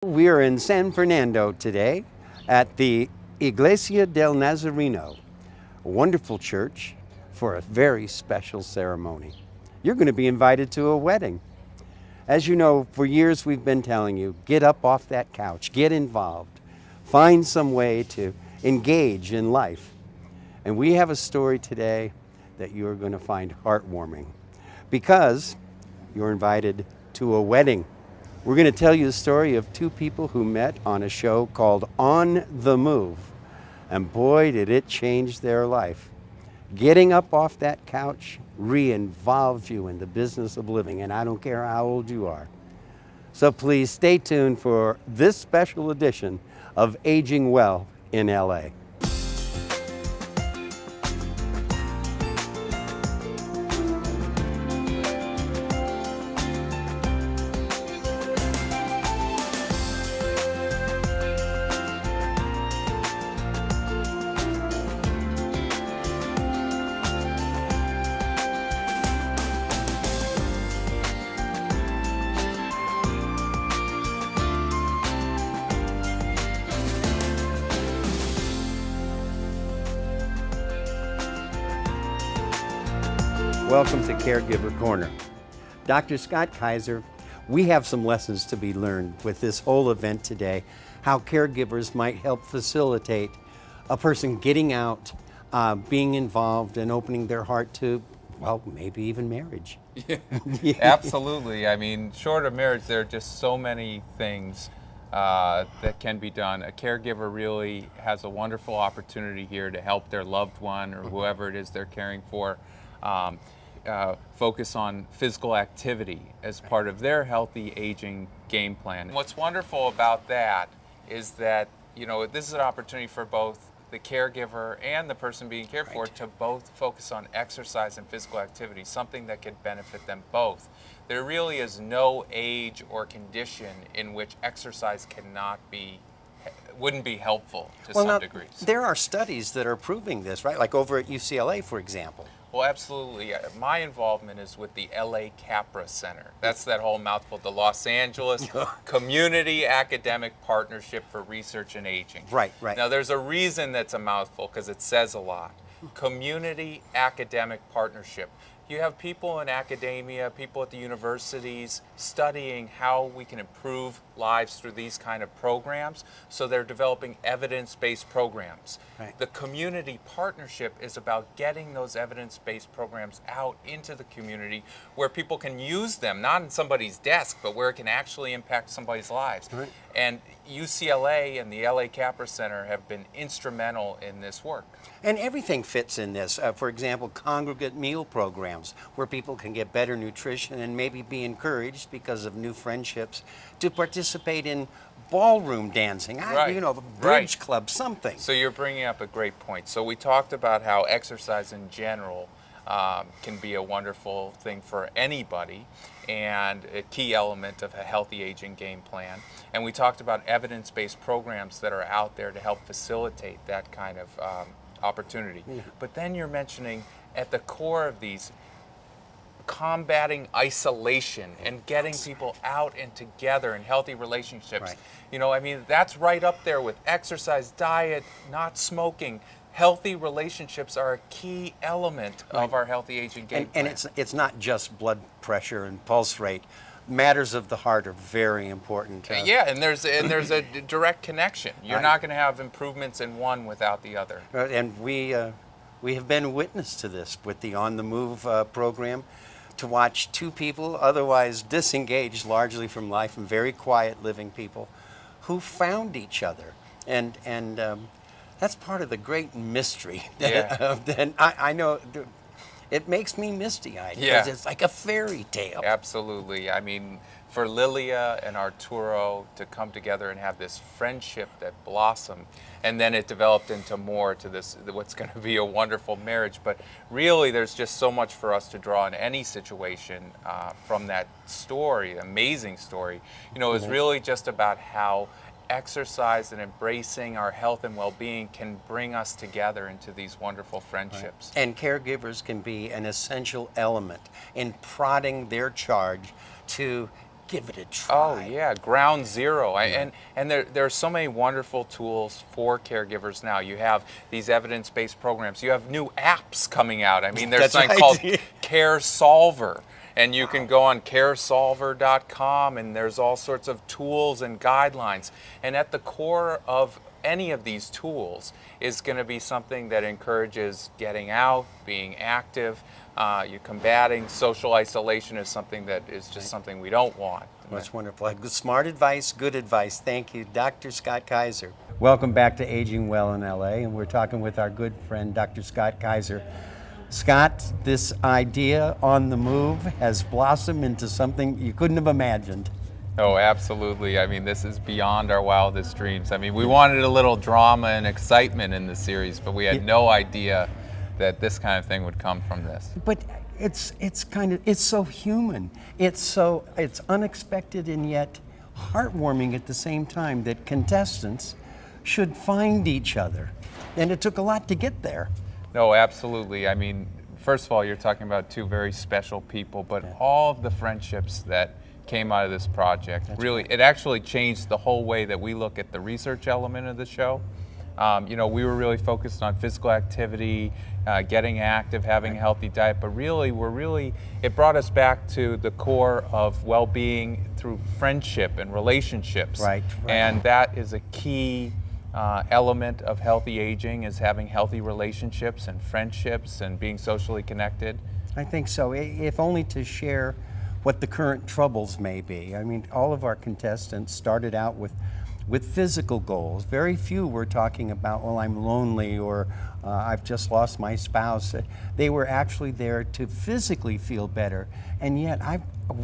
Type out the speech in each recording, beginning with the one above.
We are in San Fernando today at the Iglesia del Nazareno, a wonderful church for a very special ceremony. You're going to be invited to a wedding. As you know, for years we've been telling you, get up off that couch, get involved, find some way to engage in life. And we have a story today that you are going to find heartwarming because you're invited to a wedding. We're going to tell you the story of two people who met on a show called On the Move. And boy, did it change their life. Getting up off that couch re-involves you in the business of living, and I don't care how old you are. So please stay tuned for this special edition of Aging Well in LA. Welcome to Caregiver Corner. Dr. Scott Kaiser, we have some lessons to be learned with this whole event today, how caregivers might help facilitate a person getting out, being involved and opening their heart to, well, maybe even marriage. Yeah, absolutely. I mean, short of marriage, there are just so many things that can be done. A caregiver really has a wonderful opportunity here to help their loved one or whoever it is they're caring for focus on physical activity as part of their healthy aging game plan. What's wonderful about that is that, you know, this is an opportunity for both the caregiver and the person being cared for to both focus on exercise and physical activity, something that could benefit them both. There really is no age or condition in which exercise wouldn't be helpful to some degrees. There are studies that are proving this, right? Like over at UCLA, for example. Well, absolutely. My involvement is with the LA Capra Center. That's that whole mouthful, the Los Angeles Community Academic Partnership for Research in Aging. Right. Now, there's a reason that's a mouthful, because it says a lot. Community Academic Partnership. You have people in academia, people at the universities studying how we can improve lives through these kind of programs. So they're developing evidence-based programs. Right. The community partnership is about getting those evidence-based programs out into the community where people can use them, not in somebody's desk, but where it can actually impact somebody's lives. Right. And UCLA and the LA Capra Center have been instrumental in this work. And everything fits in this. For example, congregate meal programs where people can get better nutrition and maybe be encouraged because of new friendships to participate in ballroom dancing, bridge club, something. So you're bringing up a great point. So we talked about how exercise in general can be a wonderful thing for anybody and a key element of a healthy aging game plan. And we talked about evidence-based programs that are out there to help facilitate that kind of opportunity. Yeah. But then you're mentioning at the core of these, combating isolation and getting people out and together in healthy relationships. Right. You know, I mean, that's right up there with exercise, diet, not smoking. Healthy relationships are a key element of our healthy aging game plan. And it's not just blood pressure and pulse rate. Matters of the heart are very important. Yeah, and there's a direct connection. You're not going to have improvements in one without the other. And we have been witness to this with the On the Move program, to watch two people otherwise disengaged largely from life and very quiet living people who found each other. And that's part of the great mystery. And I know it makes me misty-eyed because it's like a fairy tale. Absolutely. I mean, for Lilia and Arturo to come together and have this friendship that blossomed, and then it developed into more to this, what's going to be a wonderful marriage. But really, there's just so much for us to draw in any situation from that story, amazing story. You know, it was really just about how exercise and embracing our health and well-being can bring us together into these wonderful friendships. Right. And caregivers can be an essential element in prodding their charge to give it a try. Oh yeah, ground zero. And there are so many wonderful tools for caregivers now. You have these evidence-based programs. You have new apps coming out. I mean, there's That's something right. called Care Solver. And you can go on caresolver.com, and there's all sorts of tools and guidelines. And at the core of any of these tools is going to be something that encourages getting out, being active. You're combating social isolation is something that is just something we don't want. That's wonderful. Smart advice, good advice. Thank you, Dr. Scott Kaiser. Welcome back to Aging Well in LA, and we're talking with our good friend, Dr. Scott Kaiser. Scott, this idea on the move has blossomed into something you couldn't have imagined. Oh, absolutely. I mean, this is beyond our wildest dreams. I mean, we wanted a little drama and excitement in the series, but we had no idea that this kind of thing would come from this. But it's so human. It's unexpected and yet heartwarming at the same time that contestants should find each other. And it took a lot to get there. No, absolutely. I mean, first of all, you're talking about two very special people, but all of the friendships that came out of this project, it actually changed the whole way that we look at the research element of the show. We were really focused on physical activity, getting active, having a healthy diet, but it brought us back to the core of well-being through friendship and relationships. Right. And that is a key element of healthy aging, is having healthy relationships and friendships and being socially connected. I think so, if only to share what the current troubles may be. I mean, all of our contestants started out with physical goals. Very few were talking about, well, I'm lonely, or I've just lost my spouse. They were actually there to physically feel better, and yet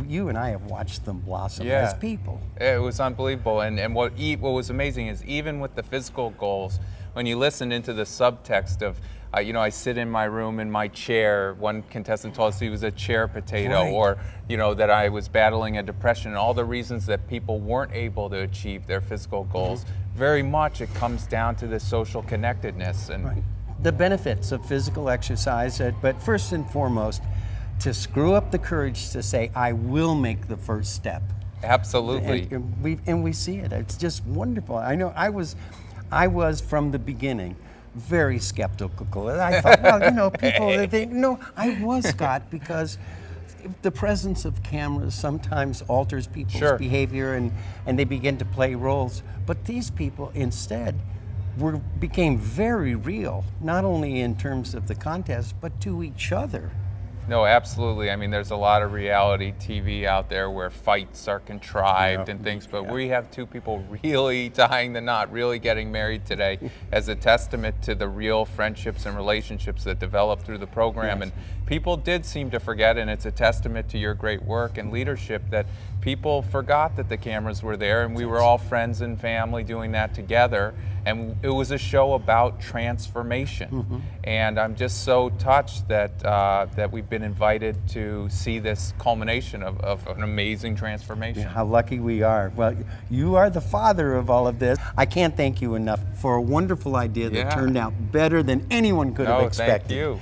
you and I have watched them blossom as people. It was unbelievable, and what was amazing is even with the physical goals, when you listen into the subtext of, I sit in my room in my chair. One contestant told us he was a chair potato, right. Or that I was battling a depression, and all the reasons that people weren't able to achieve their physical goals. Very much it comes down to this social connectedness and the benefits of physical exercise, but first and foremost, to screw up the courage to say, I will make the first step. Absolutely. And we see it. It's just wonderful. I know I was from the beginning very skeptical. I thought, well, people, they think, no, I was, Scott, because the presence of cameras sometimes alters people's behavior and they begin to play roles. But these people instead became very real, not only in terms of the contest, but to each other. No, absolutely. I mean, there's a lot of reality TV out there where fights are contrived and things, but we have two people really tying the knot, really getting married today as a testament to the real friendships and relationships that developed through the program. And people did seem to forget, and it's a testament to your great work and leadership, that people forgot that the cameras were there, and we were all friends and family doing that together. And it was a show about transformation. And I'm just so touched that we've been invited to see this culmination of an amazing transformation. How lucky we are. Well, you are the father of all of this. I can't thank you enough for a wonderful idea that turned out better than anyone could have expected. Thank you.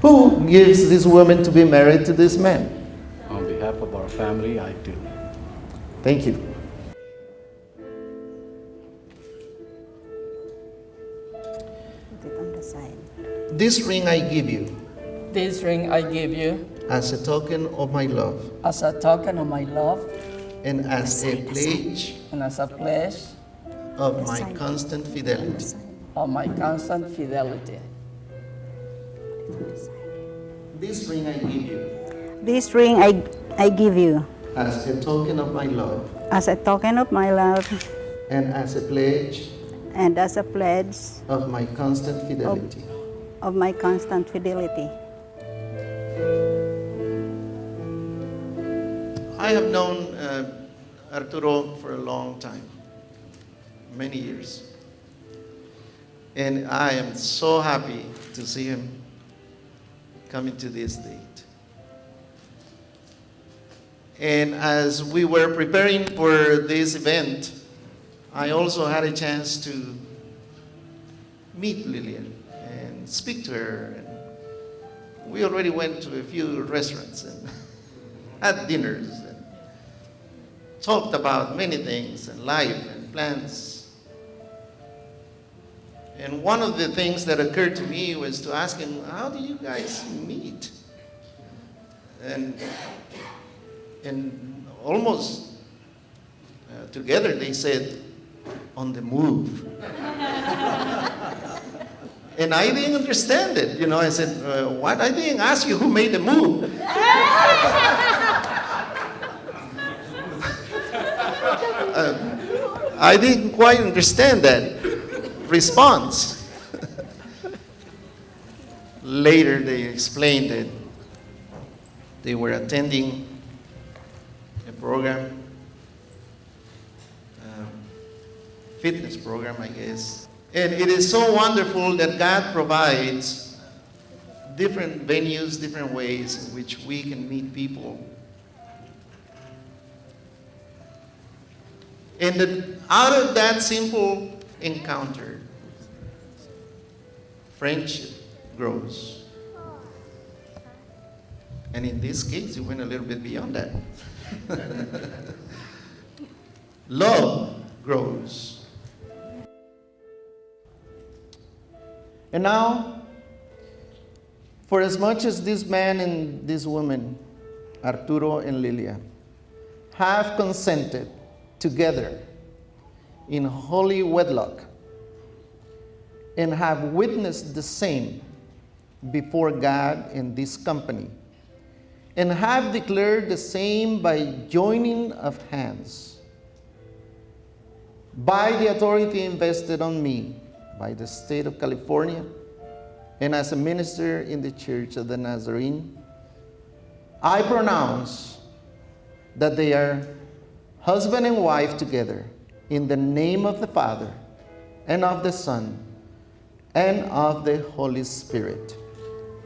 Who gives this woman to be married to this man? On behalf of our family, I do. Thank you. This ring I give you This ring I give you as a token of my love as a token of my love and as a pledge and as a pledge of my constant fidelity. of my constant fidelity. This ring I give you This ring I give you as a token of my love as a token of my love and as a pledge and as a pledge of my constant fidelity. of my constant fidelity. I have known Arturo for a long time, many years. And I am so happy to see him coming to this date. And as we were preparing for this event, I also had a chance to meet Lilian and speak to her. And we already went to a few restaurants and had dinners and talked about many things and life and plans. And one of the things that occurred to me was to ask him, how do you guys meet? And almost together they said, on the move. And I didn't understand it. You know, I said, what? I didn't ask you who made the move. I didn't quite understand that response. Later they explained that they were attending a program, fitness program, I guess. And it is so wonderful that God provides different venues, different ways in which we can meet people. And out of that simple encounter, friendship grows. And in this case, it went a little bit beyond that. Love grows. And now, for as much as this man and this woman, Arturo and Lilia, have consented together in holy wedlock and have witnessed the same before God in this company, and have declared the same by joining of hands, by the authority invested on me by the state of California, and as a minister in the Church of the Nazarene, I pronounce that they are husband and wife together in the name of the Father, and of the Son, and of the Holy Spirit.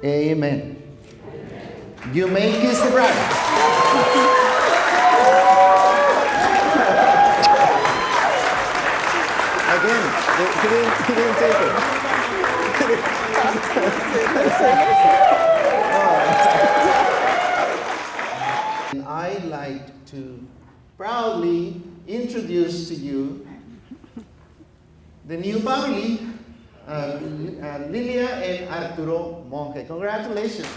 Amen. You may kiss the bride. Again, he didn't take it. And I'd like to proudly introduce to you the new family, Lilia and Arturo Monge. Congratulations.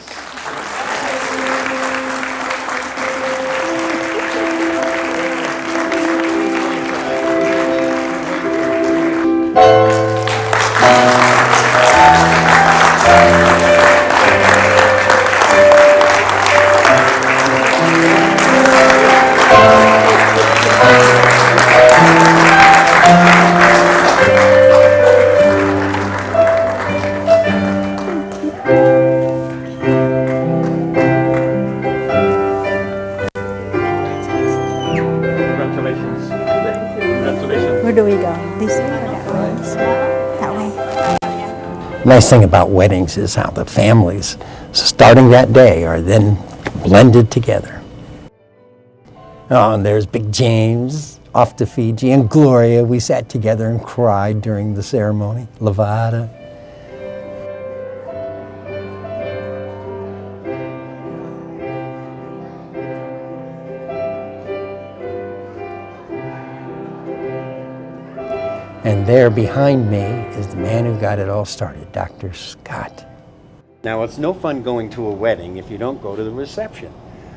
Where do we go? This way or that way? That way. Nice thing about weddings is how the families, starting that day, are then blended together. Oh, and there's Big James off to Fiji, and Gloria. We sat together and cried during the ceremony. Levada. And there behind me is the man who got it all started, Dr. Scott. Now, it's no fun going to a wedding if you don't go to the reception.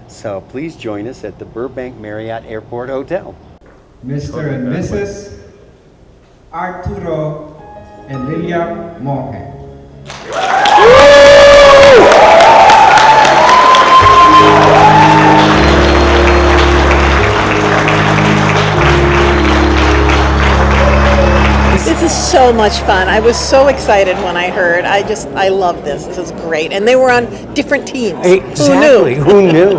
So please join us at the Burbank Marriott Airport Hotel. Mr. and Mrs. Arturo and Lilia Monge. so much fun. I was so excited when I heard. I love this. This is great. And they were on different teams. Exactly. Who knew? Who knew?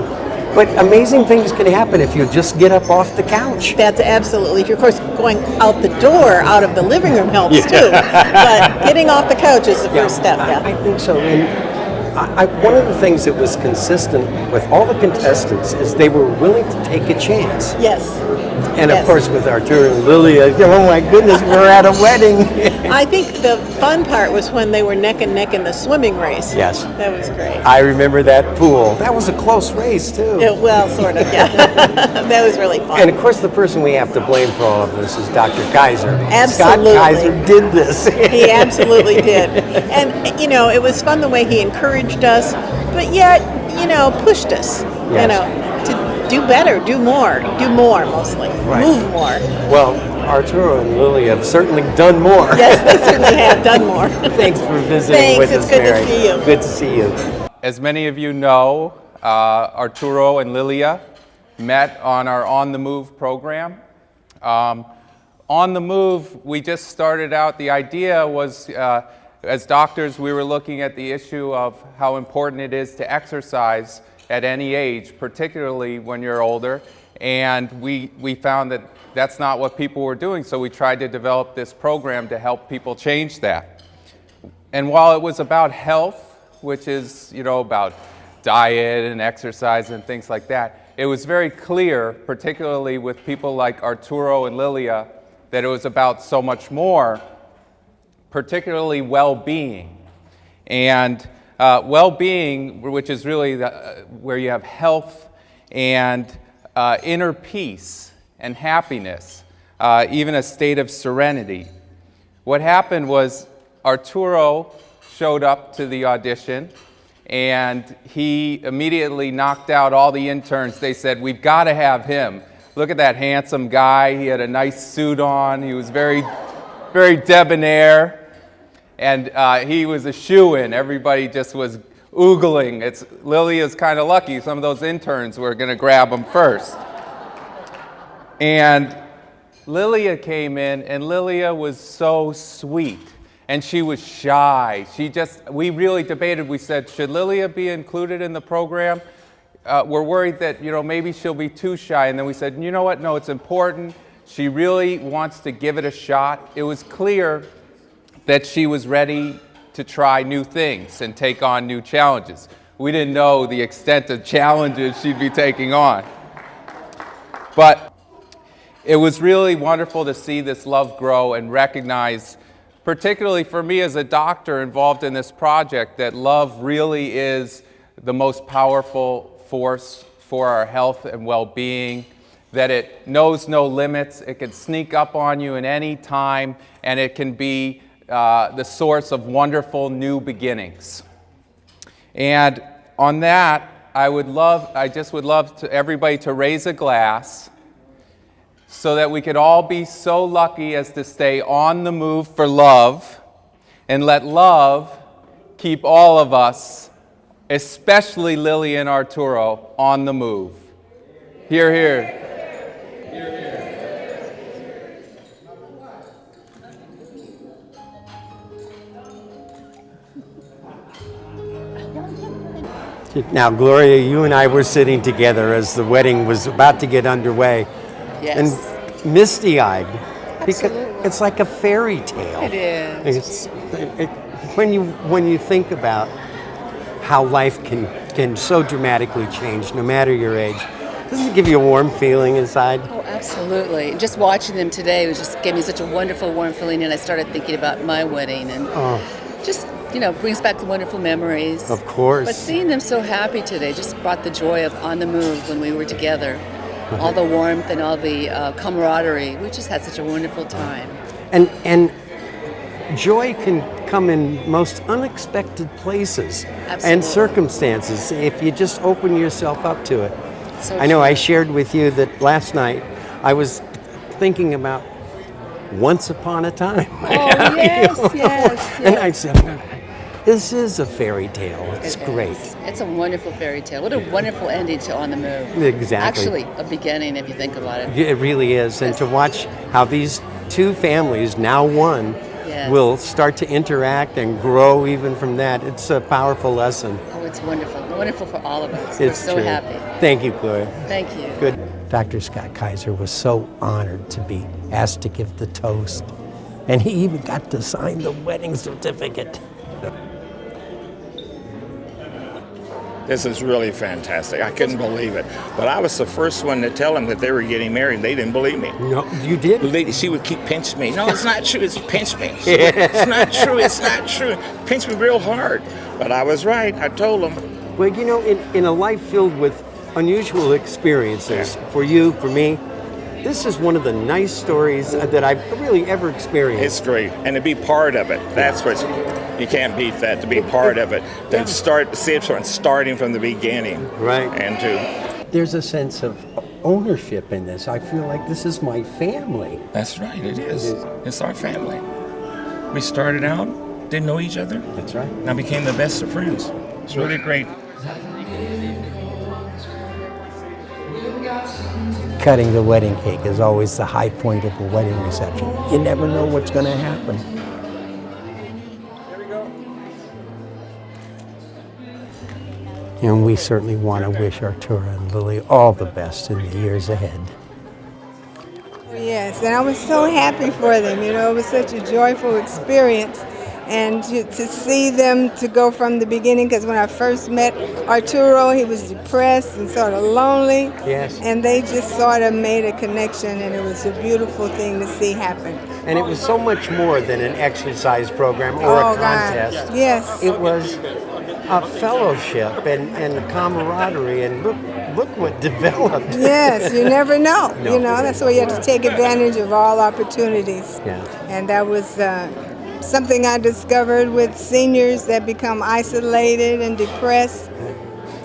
But amazing things can happen if you just get up off the couch. That's absolutely true. Of course, going out the door, out of the living room helps too. But getting off the couch is the first step. Yeah. I think so. And one of the things that was consistent with all the contestants is they were willing to take a chance. Yes. And Yes. of course, with Arturo and Lilia, oh my goodness, we're at a wedding. I think the fun part was when they were neck and neck in the swimming race. Yes. That was great. I remember that pool. That was a close race, too. Well, sort of, yeah. That was really fun. And of course, the person we have to blame for all of this is Dr. Kaiser. Absolutely. Scott Kaiser did this. He absolutely did. And, it was fun the way he encouraged us, but yet, pushed us, to do better, do more mostly, Right. move more. Well, Arturo and Lily have certainly done more. Yes, they certainly have done more. Thanks for visiting Thanks, with it's us, good to Mary. see you. Good to see you. As many of you know, Arturo and Lilia met on our On the Move program. On the Move, we just started out, the idea was, as doctors, we were looking at the issue of how important it is to exercise at any age, particularly when you're older, and we found that that's not what people were doing, so we tried to develop this program to help people change that. And while it was about health, which is, about diet and exercise and things like that, it was very clear, particularly with people like Arturo and Lilia, that it was about so much more, particularly well-being. And well-being, which is really where you have health and inner peace and happiness, even a state of serenity. What happened was Arturo showed up to the audition and he immediately knocked out all the interns. They said, we've got to have him. Look at that handsome guy. He had a nice suit on. He was very, very debonair. And he was a shoo-in. Everybody just was oogling. Lilia's kind of lucky. Some of those interns were going to grab him first. And Lilia came in, and Lilia was so sweet. And she was shy. We really debated. We said, should Lilia be included in the program? We're worried that, maybe she'll be too shy. And then we said, you know what? No, it's important. She really wants to give it a shot. It was clear that she was ready to try new things and take on new challenges. We didn't know the extent of challenges she'd be taking on. But it was really wonderful to see this love grow and recognize, particularly for me as a doctor involved in this project, that love really is the most powerful force for our health and well-being, that it knows no limits, it can sneak up on you at any time, and it can be the source of wonderful new beginnings. And on that, I just would love everybody to raise a glass so that we could all be so lucky as to stay on the move for love, and let love keep all of us, especially Lilia and Arturo, on the move. Hear, hear. Now, Gloria, you and I were sitting together as the wedding was about to get underway. Yes. And misty-eyed. Because Absolutely. it's like a fairy tale. It is. When you think about how life can so dramatically change, no matter your age, doesn't it give you a warm feeling inside? Oh, absolutely. And just watching them today was just gave me such a wonderful, warm feeling, and I started thinking about my wedding, and just brings back the wonderful memories. Of course. But seeing them so happy today just brought the joy of On the Move when we were together. All the warmth and all the camaraderie. We just had such a wonderful time. And joy can come in most unexpected places Absolutely. and circumstances if you just open yourself up to it. So I know true. I shared with you that last night I was thinking about Once Upon a Time. Oh, yes. And I said, this is a fairy tale. It's It great. is. It's a wonderful fairy tale. What a wonderful ending to On the Move. Exactly. Actually, a beginning if you think about it. It really is. And to watch how these two families, now one, Yes. will start to interact and grow even from that. It's a powerful lesson. Oh, it's wonderful. Wonderful for all of us. It's We're so true. happy. Thank you, Chloe. Thank you. Good. Dr. Scott Kaiser was so honored to be asked to give the toast, and he even got to sign the wedding certificate. This is really fantastic. I couldn't believe it. But I was the first one to tell them that they were getting married. They didn't believe me. No, you did? She would keep pinching me. No, it's not true. It's pinch me. It's not true. It's not true. Pinch me real hard. But I was right. I told them. Well, you know, in a life filled with unusual experiences, for you, for me, this is one of the nice stories that I've really ever experienced. It's great. And to be part of it, that's what you can't beat that, to be part of it. To see it starting from the beginning. Right. And to... There's a sense of ownership in this. I feel like this is my family. That's right, it is. It's our family. We started out, didn't know each other. That's right. Now became the best of friends. It's really great. Cutting the wedding cake is always the high point of a wedding reception. You never know what's going to happen. And we certainly want to wish Arturo and Lily all the best in the years ahead. Yes, and I was so happy for them. You know, it was such a joyful experience. And to see them to go from the beginning, because when I first met Arturo, he was depressed and sort of lonely. Yes. And they just sort of made a connection, and it was a beautiful thing to see happen. And it was so much more than an exercise program or a contest. God. Yes. It was a fellowship and camaraderie, and look what developed. Yes, you never know. No. You know, that's why you have to take advantage of all opportunities. Yeah. And that was something I discovered with seniors that become isolated and depressed.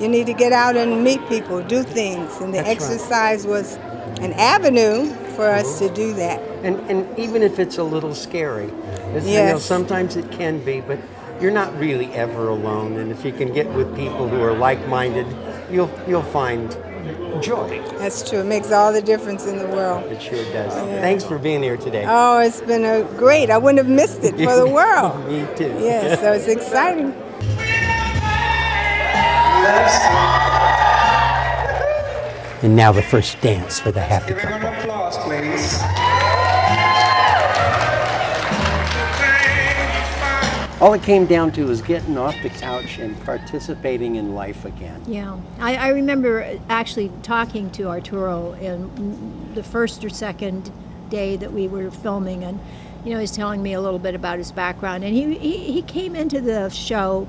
You need to get out and meet people, do things, and the exercise was an avenue for us to do that. And even if it's a little scary, you know, sometimes it can be, but you're not really ever alone. And if you can get with people who are like-minded, you'll find joy. That's true. It makes all the difference in the world. It sure does. Yeah. Thanks for being here today. Oh, it's been great. I wouldn't have missed it for the world. Me too. Yes, so it's exciting. And now the first dance for the happy couple. Applause, please. All it came down to was getting off the couch and participating in life again. Yeah, I remember actually talking to Arturo in the first or second day that we were filming, and you know, he's telling me a little bit about his background, and he came into the show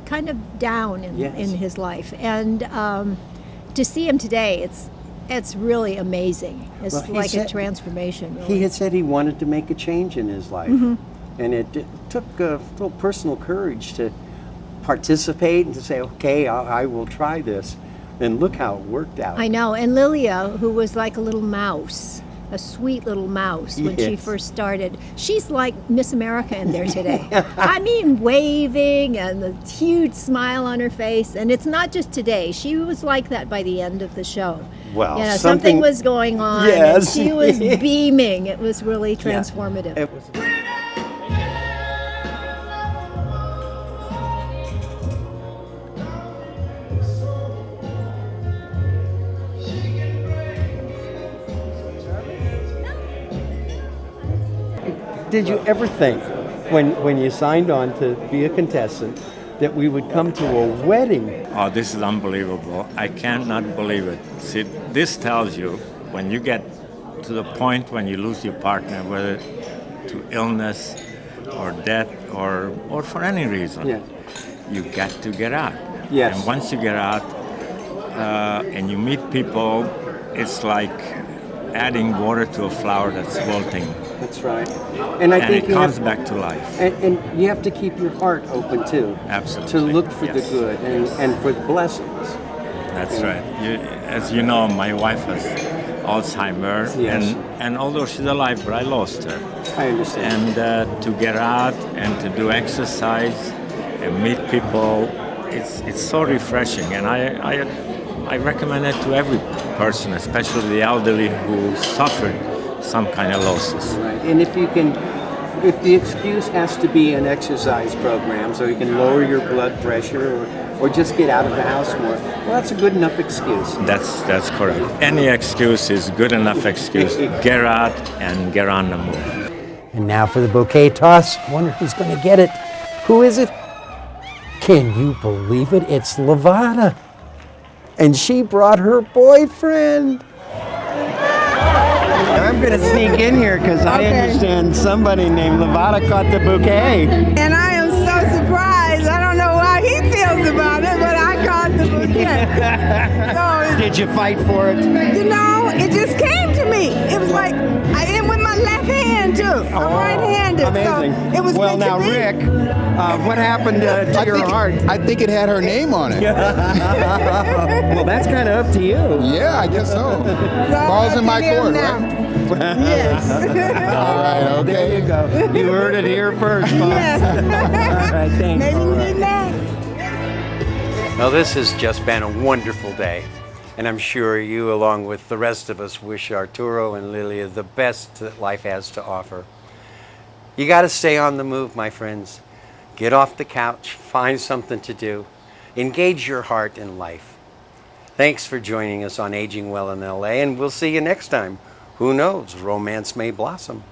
kind of down in his life, and to see him today, it's really amazing. It's like a transformation. Really. He had said he wanted to make a change in his life. Mm-hmm. And it took a little personal courage to participate and to say, okay, I will try this. And look how it worked out. I know. And Lilia, who was like a little mouse, a sweet little mouse when she first started, she's like Miss America in there today. I mean, waving and the huge smile on her face. And it's not just today. She was like that by the end of the show. Well, you know, something was going on. Yes. And she was beaming. It was really transformative. Yeah. It was. Did you ever think, when you signed on to be a contestant, that we would come to a wedding? Oh, this is unbelievable. I cannot believe it. See, this tells you when you get to the point when you lose your partner, whether to illness or death or for any reason, you got to get out. Yes. And once you get out and you meet people, it's like adding water to a flower that's wilting. That's right. And I think it comes back to life. And you have to keep your heart open too. Absolutely. To look for the good and for the blessings. That's right. As you know, my wife has Alzheimer's, and although she's alive, but I lost her. I understand. And to get out and to do exercise and meet people, it's so refreshing. And I recommend it to every person, especially the elderly who suffered some kind of losses. Right. And if you can if the excuse has to be an exercise program so you can lower your blood pressure or just get out of the house more, well, that's a good enough excuse. That's correct. Any excuse is good enough excuse. Get out and get on the move. And now for the bouquet toss. I wonder who's going to get it. Who is it? Can you believe it? It's Levada. And she brought her boyfriend. I'm going to sneak in here because I understand somebody named Levada caught the bouquet. And I am so surprised. I don't know why he feels about it, but I caught the bouquet. So, did you fight for it? You know, it just came to me. It was like, I did it with my left hand too. I'm right-handed. Amazing. So it was well, now, Rick, what happened to your heart? I think it had her name on it. Well, that's kind of up to you. Yeah, I guess so. Ball's in my court, right? Yes. All right, okay. There you go. You heard it here first, folks. Yes. All right, thanks. Maybe we did that. Well, this has just been a wonderful day. And I'm sure you, along with the rest of us, wish Arturo and Lilia the best that life has to offer. You got to stay on the move, my friends. Get off the couch, find something to do. Engage your heart in life. Thanks for joining us on Aging Well in LA, and we'll see you next time. Who knows, romance may blossom.